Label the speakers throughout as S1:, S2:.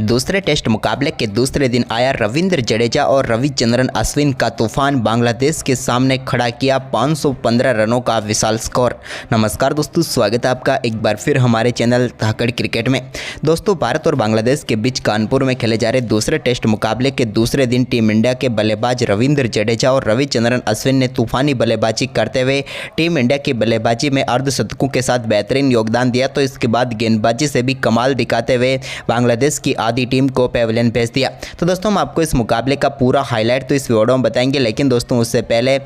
S1: दूसरे टेस्ट मुकाबले के दूसरे दिन आया रविंद्र जडेजा और रविचंद्रन अश्विन का तूफान बांग्लादेश के सामने खड़ा किया 515 रनों का विशाल स्कोर। नमस्कार दोस्तों, स्वागत है आपका एक बार फिर हमारे चैनल धाकड़ क्रिकेट में। दोस्तों, भारत और बांग्लादेश के बीच कानपुर में खेले जा रहे दूसरे टेस्ट मुकाबले के दूसरे दिन टीम इंडिया के बल्लेबाज रविंद्र जडेजा और रविचंद्रन अश्विन ने तूफानी बल्लेबाजी करते हुए टीम इंडिया की बल्लेबाजी में अर्धशतकों के साथ बेहतरीन योगदान दिया। तो इसके बाद गेंदबाजी से भी कमाल दिखाते हुए बांग्लादेश की आधी टीम को पेविलियन भेज दिया। तो दोस्तों, हम आपको इस मुकाबले का पूरा हाईलाइट तो इस वीडियो में बताएंगे, लेकिन दोस्तों उससे पहले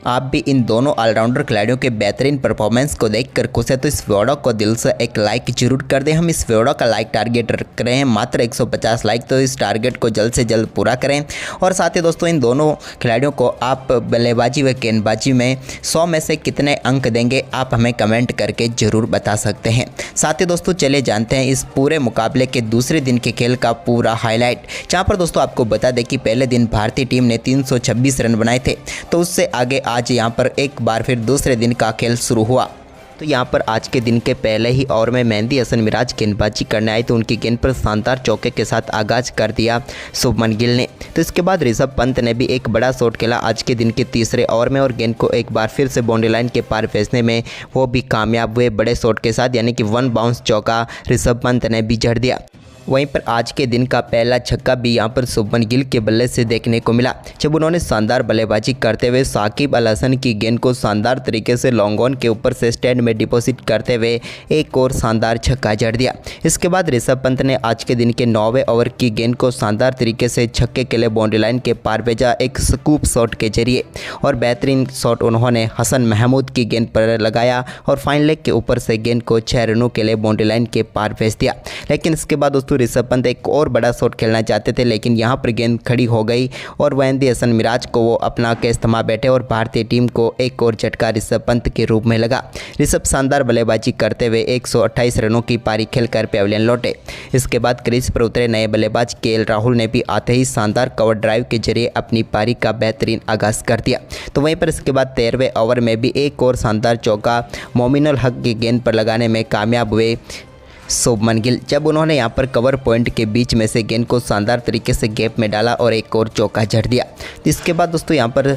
S1: आप भी इन दोनों ऑलराउंडर खिलाड़ियों के बेहतरीन परफॉर्मेंस को देखकर खुश है तो इस वीडियो को दिल से एक लाइक जरूर कर दें। हम इस वीडियो का लाइक टारगेट रख रहे हैं मात्र 150 लाइक, तो इस टारगेट को जल्द से जल्द पूरा करें। और साथ ही दोस्तों, इन दोनों खिलाड़ियों को आप बल्लेबाजी व गेंदबाजी में 100 में से कितने अंक देंगे, आप हमें कमेंट करके ज़रूर बता सकते हैं। साथ ही दोस्तों, चले जानते हैं इस पूरे मुकाबले के दूसरे दिन के खेल का पूरा हाईलाइट, जहाँ पर दोस्तों आपको बता दें कि पहले दिन भारतीय टीम ने 326 रन बनाए थे। तो उससे आगे आज यहाँ पर एक बार फिर दूसरे दिन का खेल शुरू हुआ। तो यहाँ पर आज के दिन के पहले ही ओवर में मेहंदी हसन मिराज गेंदबाजी करने आए तो उनकी गेंद पर शानदार चौके के साथ आगाज कर दिया शुभमन गिल ने। तो इसके बाद ऋषभ पंत ने भी एक बड़ा शॉट खेला आज के दिन के तीसरे ओवर में और गेंद को एक बार फिर से बाउंड्री लाइन के पार भेजने में वो भी कामयाब हुए बड़े शॉट के साथ, यानी कि 1 बाउंस चौका ऋषभ पंत ने भी जड़ दिया। वहीं पर आज के दिन का पहला छक्का भी यहां पर शुभमन गिल के बल्ले से देखने को मिला, जब उन्होंने शानदार बल्लेबाजी करते हुए साकिब अल हसन की गेंद को शानदार तरीके से लॉन्ग ऑन के ऊपर से स्टैंड में डिपॉजिट करते हुए एक और शानदार छक्का जड़ दिया। इसके बाद ऋषभ पंत ने आज के दिन के 9वें ओवर की गेंद को शानदार तरीके से छक्के के लिए बाउंड्री लाइन के पार भेजा एक स्कूप शॉट के जरिए, और बेहतरीन शॉट उन्होंने हसन महमूद की गेंद पर लगाया और फाइन लेग के ऊपर से गेंद को 6 रनों के लिए बाउंड्री लाइन के पार भेज दिया। लेकिन इसके बाद दोस्तों ऋषभ पंत एक और बड़ा शॉट खेलना चाहते थे, लेकिन यहां पर गेंद खड़ी हो गई और मेहंदी हसन मिराज को वो अपना कैच थमा बैठे और भारतीय टीम को एक और झटका ऋषभ पंत के रूप में लगा। ऋषभ शानदार बल्लेबाजी करते हुए 128 रनों की पारी खेलकर पेविलियन लौटे। इसके बाद क्रीज पर उतरे नए बल्लेबाज केएल राहुल ने भी आते ही शानदार कवर ड्राइव के जरिए अपनी पारी का बेहतरीन आगाज कर दिया। तो वहीं पर इसके बाद 13वें ओवर में भी एक और शानदार चौका मोमिनुल हक की गेंद पर लगाने में कामयाब हुए शुभमन गिल, जब उन्होंने यहां पर कवर पॉइंट के बीच में से गेंद को शानदार तरीके से गैप में डाला और एक और चौका जड़ दिया। इसके बाद दोस्तों यहां पर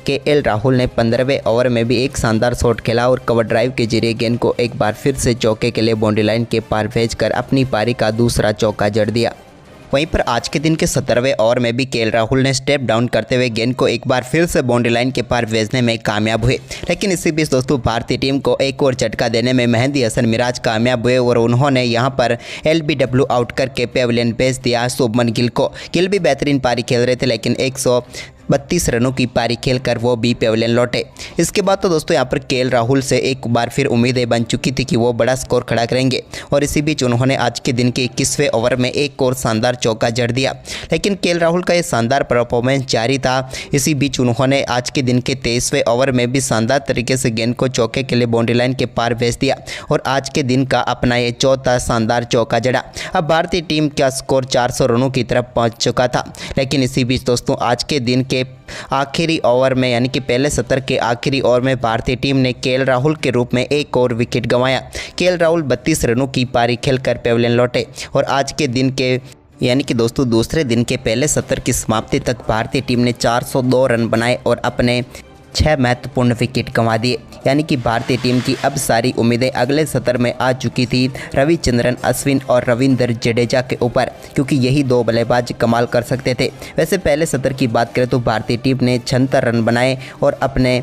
S1: केएल राहुल ने 15वें ओवर में भी एक शानदार शॉट खेला और कवर ड्राइव के जरिए गेंद को एक बार फिर से चौके के लिए बाउंड्री लाइन के पार भेजकर अपनी पारी का दूसरा चौका जड़ दिया। वहीं पर आज के दिन के 17वें ओवर में भी केएल राहुल ने स्टेप डाउन करते हुए गेंद को एक बार फिर से बाउंड्री लाइन के पार भेजने में कामयाब हुए। लेकिन इसी बीच दोस्तों भारतीय टीम को एक और झटका देने में मेहंदी हसन मिराज कामयाब हुए और उन्होंने यहां पर एलबीडब्ल्यू आउट करके पेविलियन भेज दिया शुभमन गिल को। गिल भी बेहतरीन पारी खेल रहे थे, लेकिन 132 रनों की पारी खेलकर वो भी पेविलियन लौटे। इसके बाद तो दोस्तों यहाँ पर केएल राहुल से एक बार फिर उम्मीदें बन चुकी थी कि वो बड़ा स्कोर खड़ा करेंगे, और इसी बीच उन्होंने आज के दिन के 21वें ओवर में एक और शानदार चौका जड़ दिया। लेकिन केएल राहुल का ये शानदार परफॉर्मेंस जारी था। इसी बीच उन्होंने आज के दिन के 23वें ओवर में भी शानदार तरीके से गेंद को चौके के लिए बाउंड्री लाइन के पार भेज दिया और आज के दिन का अपना ये चौथा शानदार चौका जड़ा। अब भारतीय टीम का स्कोर 400 रनों की तरफ पहुँच चुका था। लेकिन इसी बीच दोस्तों आज के दिन के आखिरी ओवर में, यानी कि पहले सत्र के आखिरी ओवर में भारतीय टीम ने केएल राहुल के रूप में एक और विकेट गंवाया। केएल राहुल 32 रनों की पारी खेलकर पेविलियन लौटे और आज के दिन के, यानी कि दोस्तों दूसरे दिन के पहले सत्र की समाप्ति तक भारतीय टीम ने 402 रन बनाए और अपने 6 महत्वपूर्ण विकेट गंवा दिए। यानी कि भारतीय टीम की अब सारी उम्मीदें अगले सत्र में आ चुकी थी रविचंद्रन अश्विन और रविंद्र जडेजा के ऊपर, क्योंकि यही 2 बल्लेबाज कमाल कर सकते थे। वैसे पहले सत्र की बात करें तो भारतीय टीम ने 76 रन बनाए और अपने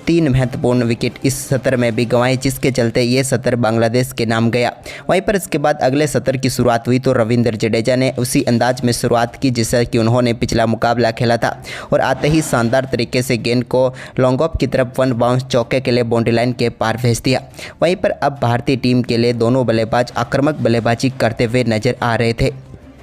S1: 3 महत्वपूर्ण विकेट इस सत्र में भी गंवाए, जिसके चलते ये सत्र बांग्लादेश के नाम गया। वहीं पर इसके बाद अगले सत्र की शुरुआत हुई तो रविंद्र जडेजा ने उसी अंदाज में शुरुआत की जिससे कि उन्होंने पिछला मुकाबला खेला था और आते ही शानदार तरीके से गेंद को लॉन्ग ऑफ की तरफ 1 बाउंस चौके के लिए बाउंड्री लाइन के पार भेज दिया। वहीं पर अब भारतीय टीम के लिए दोनों बल्लेबाज आक्रामक बल्लेबाजी करते हुए नजर आ रहे थे।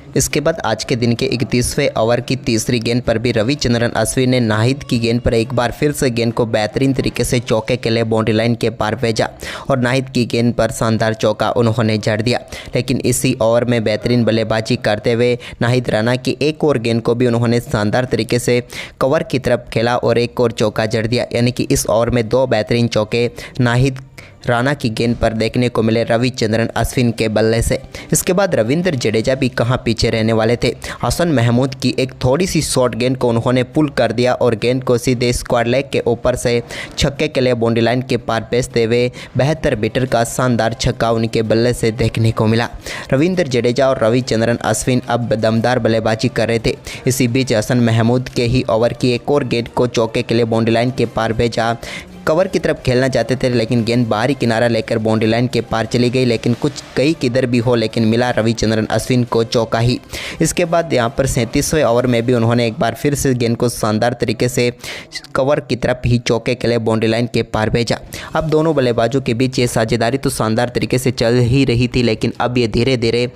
S1: इसके बाद आज के दिन के 31वें ओवर की तीसरी गेंद पर भी रविचंद्रन अश्विन ने नाहिद की गेंद पर एक बार फिर से गेंद को बेहतरीन तरीके से चौके के लिए बाउंड्री लाइन के पार भेजा और नाहिद की गेंद पर शानदार चौका उन्होंने जड़ दिया। लेकिन इसी ओवर में बेहतरीन बल्लेबाजी करते हुए नाहिद राणा की एक और गेंद को भी उन्होंने शानदार तरीके से कवर की तरफ खेला और एक और चौका जड़ दिया। यानी कि इस ओवर में 2 बेहतरीन चौके नाहिद राणा की गेंद पर देखने को मिले रविचंद्रन अश्विन के बल्ले से। इसके बाद रविंद्र जडेजा भी कहां पीछे रहने वाले थे। हसन महमूद की एक थोड़ी सी शॉर्ट गेंद को उन्होंने पुल कर दिया और गेंद को सीधे स्क्वायर लेग के ऊपर से छक्के के लिए बाउंड्री लाइन के पार भेजते हुए 72 मीटर का शानदार छक्का उनके बल्ले से देखने को मिला। रविंद्र जडेजा और रविचंद्रन अश्विन अब दमदार बल्लेबाजी कर रहे थे। इसी बीच हसन महमूद के ही ओवर की एक और गेंद को चौके के लिए बाउंड्री लाइन के पार भेजा। कवर की तरफ खेलना चाहते थे लेकिन गेंद बाहरी किनारा लेकर बाउंड्री लाइन के पार चली गई, लेकिन कुछ कई किधर भी हो लेकिन मिला रविचंद्रन अश्विन को चौका ही। इसके बाद यहां पर 37वें ओवर में भी उन्होंने एक बार फिर से गेंद को शानदार तरीके से कवर की तरफ ही चौके के लिए बाउंड्री लाइन के पार भेजा। अब दोनों बल्लेबाजों के बीच ये साझेदारी तो शानदार तरीके से चल ही रही थी, लेकिन अब ये धीरे धीरे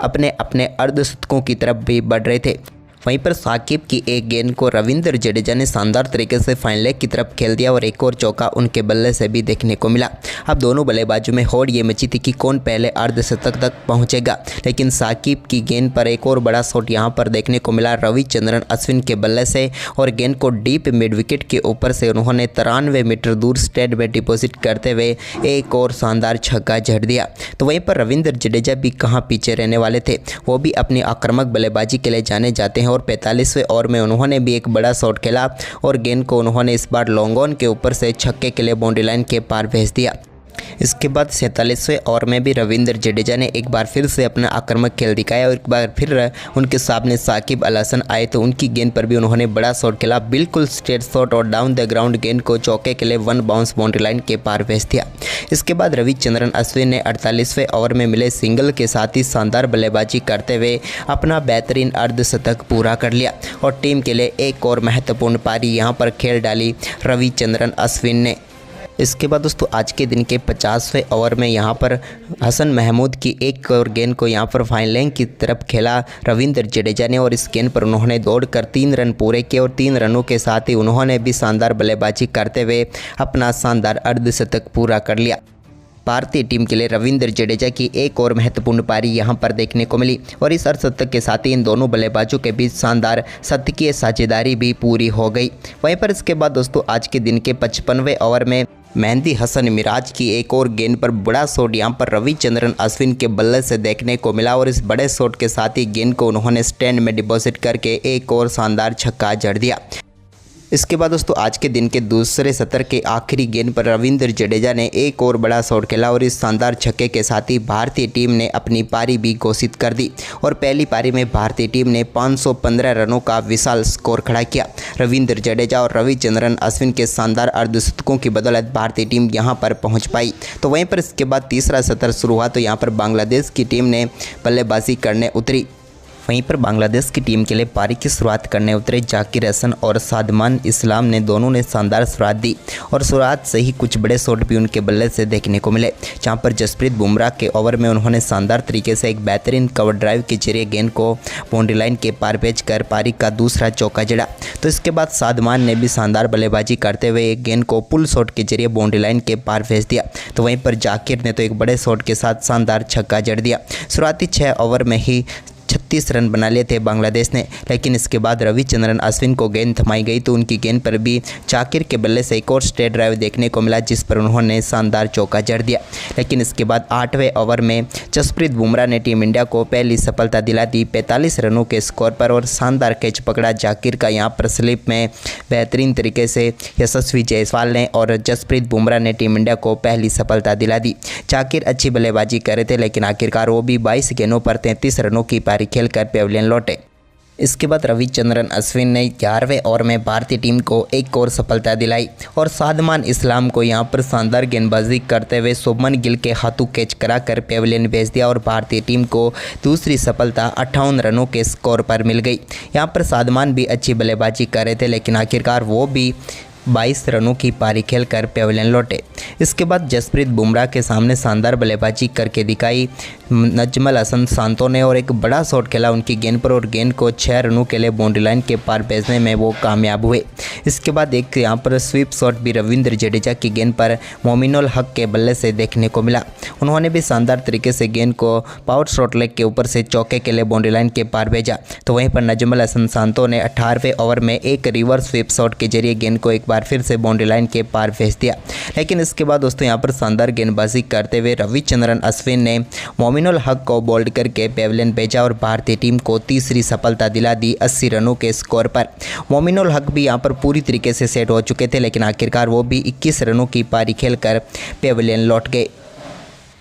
S1: अपने अपने अर्धशतकों की तरफ भी बढ़ रहे थे। वहीं पर साकिब की एक गेंद को रविंद्र जडेजा ने शानदार तरीके से फाइन लेग की तरफ खेल दिया और एक और चौका उनके बल्ले से भी देखने को मिला। अब दोनों बल्लेबाजों में होड़ ये मची थी कि कौन पहले अर्धशतक तक पहुंचेगा, लेकिन साकिब की गेंद पर एक और बड़ा शॉट यहां पर देखने को मिला रविचंद्रन अश्विन के बल्ले से और गेंद को डीप मिड विकेट के ऊपर से उन्होंने 93 मीटर दूर स्टैंड में डिपॉजिट करते हुए एक और शानदार छक्का जड़ दिया। तो वहीं पर रविंद्र जडेजा भी कहाँ पीछे रहने वाले थे, वो भी अपनी आक्रामक बल्लेबाजी के लिए जाने जाते हैं और 45वें ओवर में उन्होंने भी एक बड़ा शॉट खेला और गेंद को उन्होंने इस बार लॉन्ग ऑन के ऊपर से छक्के के लिए बाउंड्री लाइन के पार भेज दिया। इसके बाद 47वें ओवर में भी रविंद्र जडेजा ने एक बार फिर से अपना आक्रामक खेल दिखाया और एक बार फिर उनके सामने साकिब अल हसन आए तो उनकी गेंद पर भी उन्होंने बड़ा शॉट खेला, बिल्कुल स्ट्रेट शॉट और डाउन द ग्राउंड गेंद को चौके के लिए वन बाउंस बाउंड्री लाइन के पार भेज दिया। इसके बाद रविचंद्रन अश्विन ने 48वें ओवर में मिले सिंगल के साथ ही शानदार बल्लेबाजी करते हुए अपना बेहतरीन अर्धशतक पूरा कर लिया और टीम के लिए एक और महत्वपूर्ण पारी यहां पर खेल डाली रविचंद्रन अश्विन ने। इसके बाद दोस्तों आज के दिन के 50वें ओवर में यहाँ पर हसन महमूद की एक और गेंद को यहाँ पर फाइन लेग की तरफ खेला रविंद्र जडेजा ने और इस गेंद पर उन्होंने दौड़कर 3 रन पूरे किए और 3 रनों के साथ ही उन्होंने भी शानदार बल्लेबाजी करते हुए अपना शानदार अर्धशतक पूरा कर लिया। भारतीय टीम के लिए रविंद्र जडेजा की एक और महत्वपूर्ण पारी यहां पर देखने को मिली और इस अर्धशतक के साथ ही इन दोनों बल्लेबाजों के बीच शानदार शतकीय साझेदारी भी पूरी हो गई। वहीं पर इसके बाद दोस्तों आज के दिन के 55वें ओवर में मेहंदी हसन मिराज की एक और गेंद पर बड़ा शॉट यहां पर रविचंद्रन अश्विन के बल्ले से देखने को मिला और इस बड़े शॉट के साथ ही गेंद को उन्होंने स्टैंड में डिपॉजिट करके एक और शानदार छक्का जड़ दिया। इसके बाद दोस्तों आज के दिन के दूसरे सत्र के आखिरी गेंद पर रविंद्र जडेजा ने एक और बड़ा शॉट खेला और इस शानदार छक्के के साथ ही भारतीय टीम ने अपनी पारी भी घोषित कर दी और पहली पारी में भारतीय टीम ने 515 रनों का विशाल स्कोर खड़ा किया। रविंद्र जडेजा और रविचंद्रन अश्विन के शानदार अर्धशतकों की बदौलत भारतीय टीम यहां पर पहुंच पाई। तो वहीं पर इसके बाद तीसरा सत्र शुरू हुआ तो यहां पर बांग्लादेश की टीम ने बल्लेबाजी करने उतरी। वहीं पर बांग्लादेश की टीम के लिए पारी की शुरुआत करने उतरे जाकिर हसन और सादमान इस्लाम ने दोनों ने शानदार शुरुआत दी और शुरुआत से ही कुछ बड़े शॉट भी उनके बल्ले से देखने को मिले, जहां पर जसप्रीत बुमराह के ओवर में उन्होंने शानदार तरीके से एक बेहतरीन कवर ड्राइव के जरिए गेंद को बाउंड्री लाइन के पार भेजकर पारी का दूसरा चौका जड़ा। तो इसके बाद सादमान ने भी शानदार बल्लेबाजी करते हुए एक गेंद को पुल शॉट के जरिए बाउंड्री लाइन के पार भेज दिया। तो वहीं पर जाकिर ने तो एक बड़े शॉट के साथ शानदार छक्का जड़ दिया। शुरुआती 6 ओवर में ही 36 रन बना लिए थे बांग्लादेश ने, लेकिन इसके बाद रविचंद्रन अश्विन को गेंद थमाई गई तो उनकी गेंद पर भी जाकिर के बल्ले से एक और स्ट्रेट ड्राइव देखने को मिला जिस पर उन्होंने शानदार चौका जड़ दिया। लेकिन इसके बाद 8वें ओवर में जसप्रीत बुमराह ने टीम इंडिया को पहली सफलता दिला दी 45 रनों के स्कोर पर और शानदार कैच पकड़ा जाकिर का यहाँ पर स्लिप में बेहतरीन तरीके से यशस्वी जायसवाल ने और जसप्रीत बुमराह ने टीम इंडिया को पहली सफलता दिला दी। जाकिर अच्छी बल्लेबाजी कर रहे थे लेकिन आखिरकार वो भी 22 गेंदों पर 33 रनों की पारी खेलकर पेविलियन लौटे। इसके बाद रविचंद्रन अश्विन ने 11वें ओवर में भारतीय टीम को एक और सफलता दिलाई और सादमान इस्लाम को यहां पर शानदार गेंदबाजी करते हुए शुभमन गिल के हाथों कैच कराकर पेविलियन भेज दिया और भारतीय टीम को दूसरी सफलता 58 रनों के स्कोर पर मिल गई। यहां पर सादमान भी अच्छी बल्लेबाजी कर रहे थे लेकिन आखिरकार वो भी 22 रनों की पारी खेलकर पेविलियन लौटे। इसके बाद जसप्रीत बुमराह के सामने शानदार बल्लेबाजी करके दिखाई नजमल हसन सांतो ने और एक बड़ा शॉट खेला उनकी गेंद पर और गेंद को 6 रनों के लिए बाउंड्री लाइन के पार भेजने में वो कामयाब हुए। इसके बाद एक यहाँ पर स्वीप शॉट भी रविंद्र जडेजा की गेंद पर मोमिनुल हक के बल्ले से देखने को मिला। उन्होंने भी शानदार तरीके से गेंद को पावर शॉट लेग के ऊपर से चौके के लिए बाउंड्री लाइन के पार भेजा। तो वहीं पर नजमल हसन सांतो ने 18वें ओवर में एक रिवर्स स्वीप शॉट के जरिए गेंद को एक बार फिर से बाउंड्री लाइन के पार भेज दिया। लेकिन इसके बाद दोस्तों यहाँ पर शानदार गेंदबाजी करते हुए रविचंद्रन अश्विन ने मोमिनुल हक को बोल्ड करके पेविलियन भेजा और भारतीय टीम को तीसरी सफलता दिला दी 80 रनों के स्कोर पर। मोमिनुल हक भी यहाँ पर पूरी तरीके से सेट हो चुके थे, लेकिन आखिरकार वो भी 21 रनों की पारी खेलकर पेविलियन लौट गए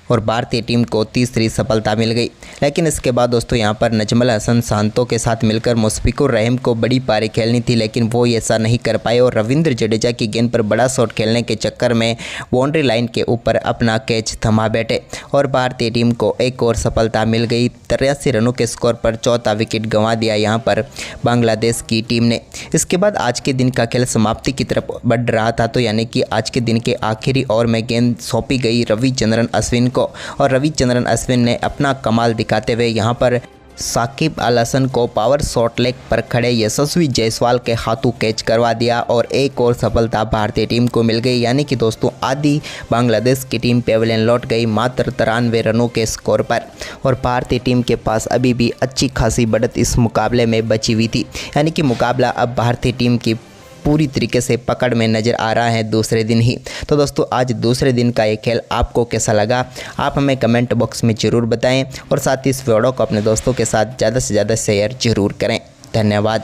S1: और भारतीय टीम को तीसरी सफलता मिल गई। लेकिन इसके बाद दोस्तों यहाँ पर नजमुल हसन शांतो के साथ मिलकर मुशफिकुर रहीम को बड़ी पारी खेलनी थी, लेकिन वो ऐसा नहीं कर पाए और रविंद्र जडेजा की गेंद पर बड़ा शॉट खेलने के चक्कर में बाउंड्री लाइन के ऊपर अपना कैच थमा बैठे और भारतीय टीम को एक और सफलता मिल गई। 83 रनों के स्कोर पर चौथा विकेट गंवा दिया यहाँ पर बांग्लादेश की टीम ने। इसके बाद आज के दिन का खेल समाप्ति की तरफ बढ़ रहा था, तो यानी कि आज के दिन के आखिरी ओवर में गेंद सौंपी गई रविचंद्रन अश्विन और रविचंद्रन अश्विन ने अपना कमाल दिखाते हुए यहां पर साकिब अल हसन को पावर शॉट लेग पर खड़े यशस्वी जायसवाल के हाथों कैच करवा दिया और एक और सफलता भारतीय टीम को मिल गई। यानी कि दोस्तों आधी बांग्लादेश की टीम पेविलियन लौट गई मात्र 93 रनों के स्कोर पर और भारतीय टीम के पास अभी भी अच्छी खासी बढ़त इस मुकाबले में बची हुई थी। यानी कि मुकाबला अब भारतीय टीम की पूरी तरीके से पकड़ में नज़र आ रहा है दूसरे दिन ही। तो दोस्तों आज दूसरे दिन का ये खेल आपको कैसा लगा आप हमें कमेंट बॉक्स में ज़रूर बताएं और साथ ही इस वीडियो को अपने दोस्तों के साथ ज़्यादा से ज़्यादा शेयर ज़रूर करें। धन्यवाद।